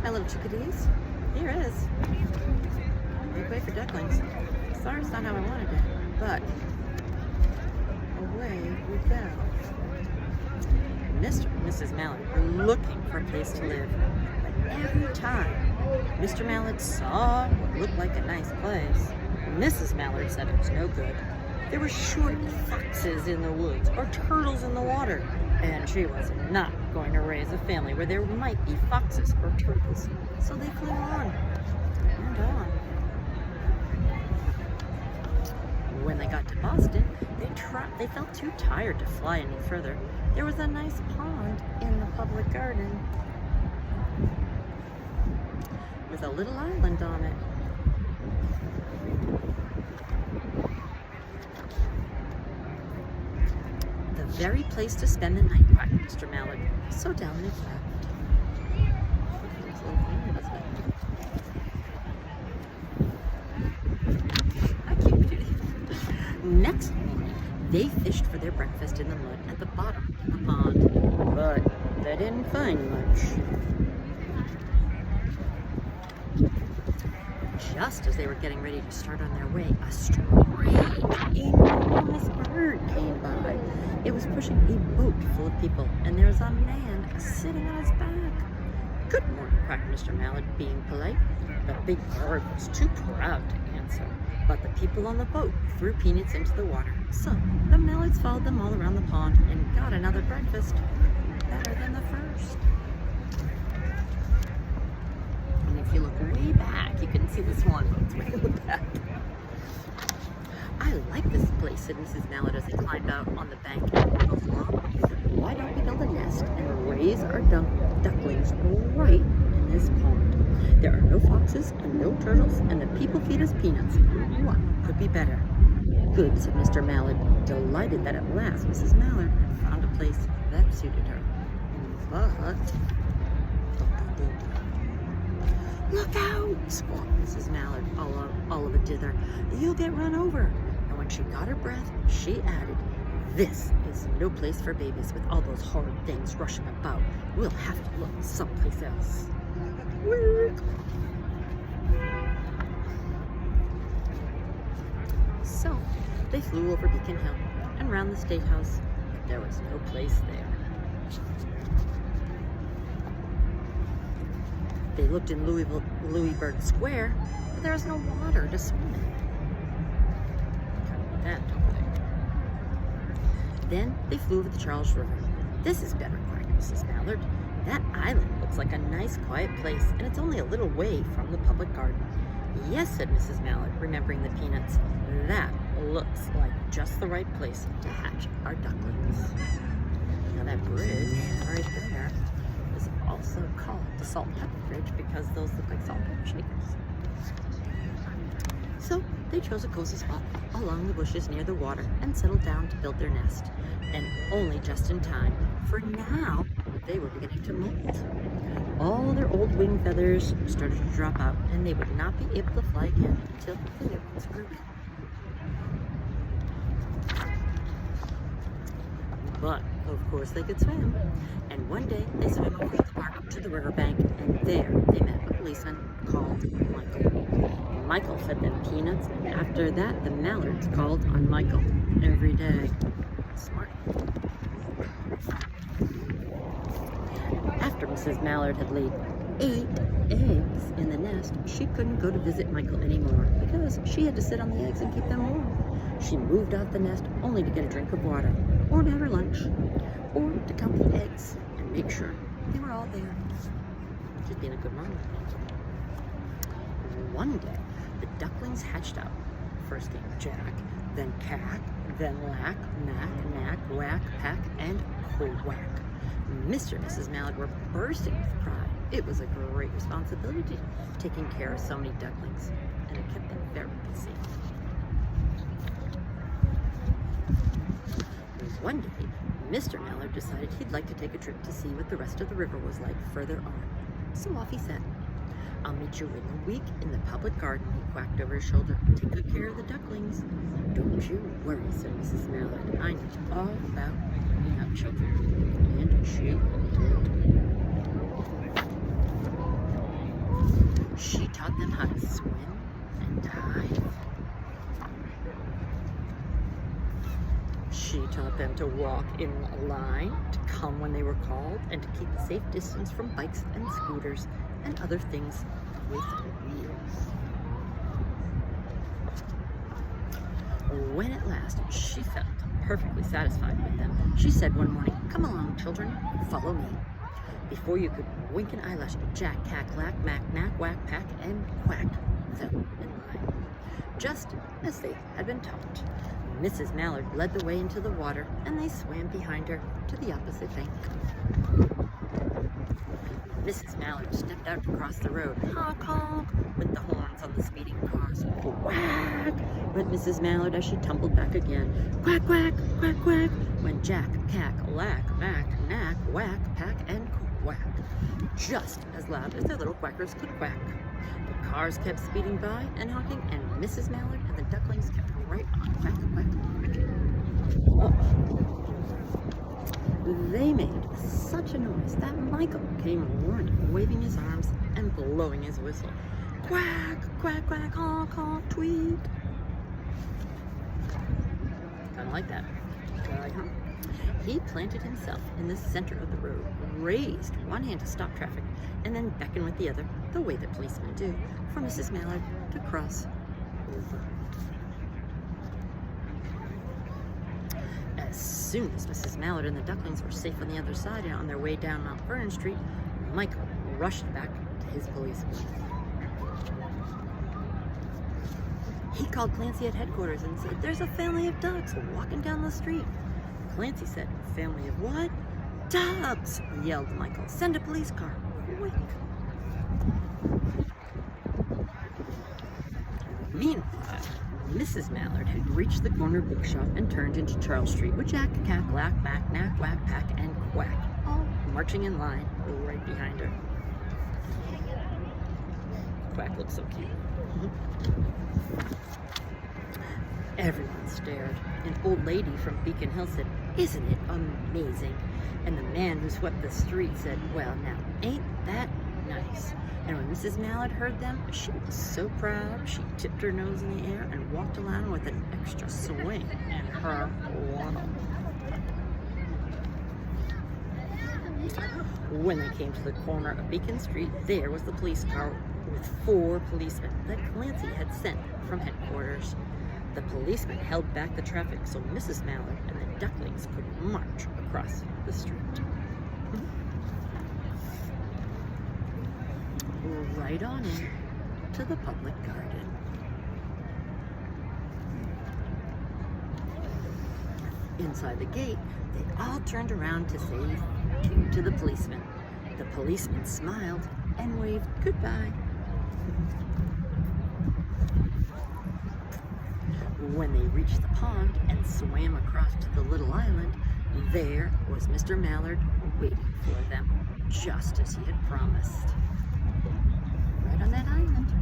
my little chickadees. Here it is. Big way for ducklings. Sorry it's not how I wanted it, but away we go. Mr. and Mrs. Mallard were looking for a place to live, but every time Mr. Mallard saw what looked like a nice place, Mrs. Mallard said it was no good. There were surely foxes in the woods or turtles in the water, and she was not going to raise a family where there might be foxes or turtles. So they flew on and on. When they got to Boston, they felt too tired to fly any further. There was a nice pond in the public garden with a little island on it. The very place to spend the night, quacked Mr. Mallard. So down they flew. Next morning, they fished for their breakfast in the mud at the bottom of the pond, but they didn't find much. Just as they were getting ready to start on their way, a strange, enormous bird came by. It was pushing a boat full of people, and there was a man sitting on his back. "Good morning," quacked Mr. Mallard, being polite. The big bird was too proud to answer, but the people on the boat threw peanuts into the water. So the Mallards followed them all around the pond and got another breakfast, better than the first. And if you look way back, you can see the Swan boats way in the back. "I like this place," said Mrs. Mallard as they climbed out on the bank and moved along. "Why don't we build a nest and raise our ducklings right in this pond? There are no foxes and no turtles, and the people feed us peanuts. What could be better?" "Good," said Mr. Mallard, delighted that at last Mrs. Mallard had found a place that suited her. But "Look out!" squawked Mrs. Mallard, all of a dither. "You'll get run over." And when she got her breath, she added, "This is no place for babies with all those horrid things rushing about. We'll have to look someplace else." So they flew over Beacon Hill and round the State House, but there was no place there. They looked in Louisburg Square, but there was no water to swim in. That, don't they? Then they flew over the Charles River. "This is better," cried Mrs. Mallard. "That island looks like a nice, quiet place, and it's only a little way from the public garden." "Yes," said Mrs. Mallard, remembering the peanuts. "That looks like just the right place to hatch our ducklings." Now that bridge right there is also called the Salt and Pepper Bridge because those look like salt and pepper shakers. So they chose a cozy spot along the bushes near the water and settled down to build their nest. And only just in time, for now they were beginning to molt. All their old wing feathers started to drop out, and they would not be able to fly again until the new ones grew in. But, of course, they could swim. And one day, they swam over the park to the riverbank, and there they met a policeman called Michael. Michael fed them peanuts, and after that, the Mallards called on Michael every day. Smart. After Mrs. Mallard had laid 8 eggs in the nest, she couldn't go to visit Michael anymore because she had to sit on the eggs and keep them warm. She moved out the nest only to get a drink of water, or to have her lunch, or to count the eggs and make sure they were all there. She's being a good mom. One day, the ducklings hatched out. First came Jack, then Cack, then Lack, Mack, Knack, Whack, Pack, and Quack. Mr. and Mrs. Mallard were bursting with pride. It was a great responsibility taking care of so many ducklings, and it kept them very busy. One day, Mr. Mallard decided he'd like to take a trip to see what the rest of the river was like further on. So off he set. "I'll meet you in a week in the public garden," he quacked over his shoulder. "Take good care of the ducklings." "Don't you worry," said Mrs. Mallard. "I know all about bringing up children." And she did. She taught them how to swim and dive. She taught them to walk in a line, to come when they were called, and to keep a safe distance from bikes and scooters and other things with wheels. When at last she felt perfectly satisfied with them, she said one morning, "Come along, children, follow me." Before you could wink an eyelash, Jack, Cack, Lack, Mack, Knack, Whack, Pack, and Quack fell in line, just as they had been taught. Mrs. Mallard led the way into the water, and they swam behind her to the opposite bank. Mrs. Mallard stepped out to cross the road. Honk, honk, went the horns on the speeding cars. Quack, went Mrs. Mallard as she tumbled back again. Quack, quack, quack, quack, went Jack, Cack, Lack, Mack, Knack, Whack, Pack, and Quack, just as loud as their little quackers could quack. The cars kept speeding by and honking, and Mrs. Mallard and the ducklings kept right on quack, quack, quacking. Oh. They made such a noise that Michael came running, waving his arms and blowing his whistle. Quack, quack, quack, honk, honk, tweet. Kind of like that. He planted himself in the center of the road, raised one hand to stop traffic, and then beckoned with the other, the way that policemen do, for Mrs. Mallard to cross over. As soon as Mrs. Mallard and the ducklings were safe on the other side and on their way down Mount Vernon Street, Michael rushed back to his policeman. He called Clancy at headquarters and said, "There's a family of ducks walking down the street." Clancy said, "Family of what?" "Ducks!" yelled Michael. "Send a police car, quick." Meanwhile, Mrs. Mallard had reached the corner bookshop and turned into Charles Street with Jack, Cack, Lack, Mack, Knack, Whack, Pack, and Quack, all marching in line right behind her. Quack looked so cute. Everyone stared. An old lady from Beacon Hill said, "Isn't it amazing?" And the man who swept the street said, "Well, now, ain't that nice?" And when Mrs. Mallard heard them, she was so proud, she tipped her nose in the air and walked along with an extra swing in her waddle. When they came to the corner of Beacon Street, there was the police car with 4 policemen that Clancy had sent from headquarters. The policemen held back the traffic so Mrs. Mallard and the ducklings could march across the street. Right on in to the public garden. Inside the gate, they all turned around to say to the policeman. The policeman smiled and waved goodbye. When they reached the pond and swam across to the little island, there was Mr. Mallard waiting for them, just as he had promised. Right on that island.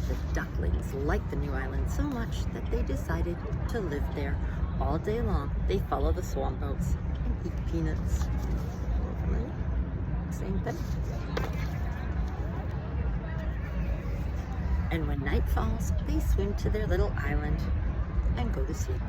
The ducklings liked the new island so much that they decided to live there. All day long, they follow the swan boats and eat peanuts. Same thing. And when night falls, they swim to their little island and go to sleep.